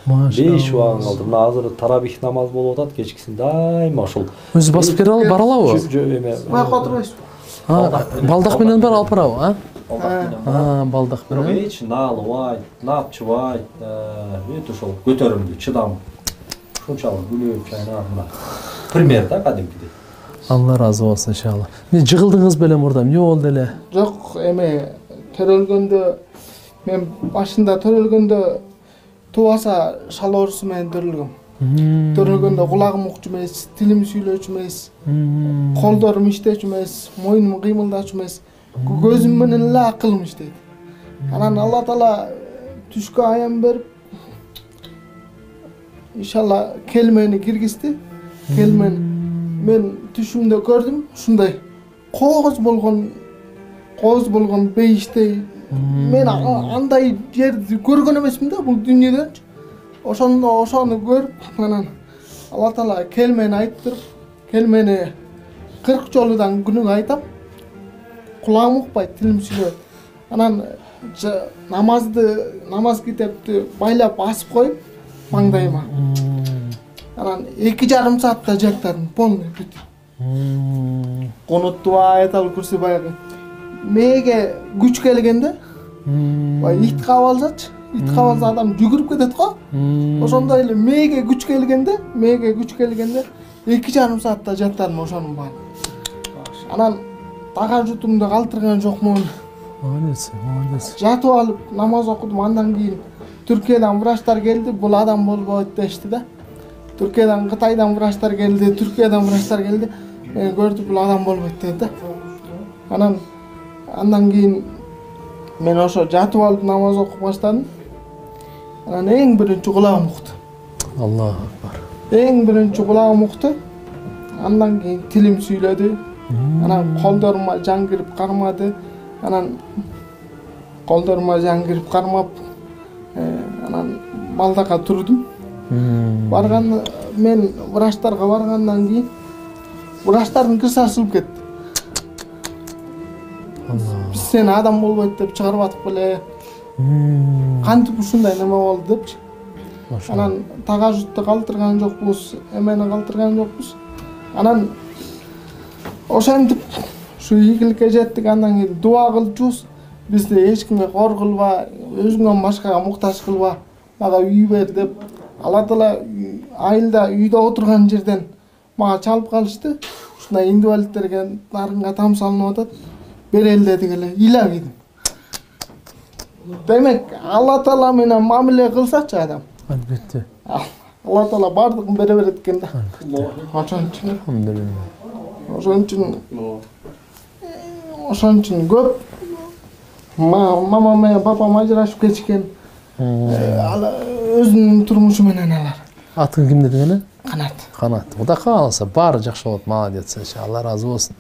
5 убагын калды. Мына азыр тарабих намаз болуп атат, кечкисин дайыма ошол. Өзү басып бара алабы? Байка отурбайсызбы? Балдак менен бара алып барабы, а? Балдак менен. Эч наалыбайт, напчыбайт, өтө ошол көтөрүмдүү, чыдам. Ушунчалык күлүп чайнап мына. Пример да кадимкидей. Allah razı olsun inşallah. Ne jığıldınız böyle burada? Ne oldu ele? Жок, эме төрөлгөндө мен башында төрөлгөндө тубаса шал оорусу менен төрөлгөм. Төрөлгөндө кулагым укчу эмес, тилим сүйлөөчү эмес, колдорум иштечү эмес, мойнум кыймылдачу эмес, көзүм менен эле акылым иштейт. Анан Алла Таала түшкө аян берип, иншалла келмени киргизди. Келмен мен түшүмдө көрдүм, ушундай кооз болгон бейиштей. Мен андай жерди көргөн эмесмин да бул дүйнөдөн. Ошону көрүп, анан Алла Таала келмени айттырып, келмени 40 жолудан күнүгө айтам. Кулагым укпайт, тилим сүйлөйт. Анан намаз китепти байлап асып коюп маңдайыма. Анан 2,5 саатта жаттадым, полный бүт. Конуттуа айтал курсы баягы. Мээге күч келгенде, бай ит кабалсачы, ит кабалса адам жүгүрүп кетет го. Ошондой эле мээге күч келгенде 2,5 саатта жаттадым ошонун баарын. Анан тагажутумду калтырган жокмун. Молодец. Жатып алып намаз окудум, андан кийин Түркиядан врачтар келди, бул адам болбойт дешти да. Түркиядан, Кытайдан врачтар келди, Мен көрдүм бул адам болбойт деди да. Андан кийин мен ошо жатып алып намаз окуп баштадым. Анан эң биринчи кулагым укту. Аллаху акбар. Эң биринчи кулагым укту. Андан кийин тилим сүйлөдү. Анан колдорума жан кирип кармады. Анан балдака турдум. Мен врачтарга баргандан кийин врачтардын кырсы ачылып кетти. Биз сени адам болбойт деп чыгарып атып беле. Кантип ушундай неме болду депчи. Анан тагажутты калтырган жокпуз, эмени калтырган жокпуз. Анан ошентип ушу ийгиликке жеттик. Андан кийин дуа кылчубуз. Бизди эч кимге кор кылба, өзүңөн башкага муктаж кылба, мага үй бер деп. Алла Таала айылда үйдө отурган жерден мага чалып калышты. Ушундай инвалидтерге нарынга там салынып атат. Берели дедик эле, ыйлап кийдим. Демек, Алла Таала менен мамиле кылсачы адам. Албетте. Алла Таала бардыгын бере берет экен да. Ошон үчүн көп мама менен папам ажырашып кетишкен. Өзүнүн турмушу менен алар. Атың ким деди эле? Канат. Куда калса баары жакшы болот, молодец. Алла разы болсун.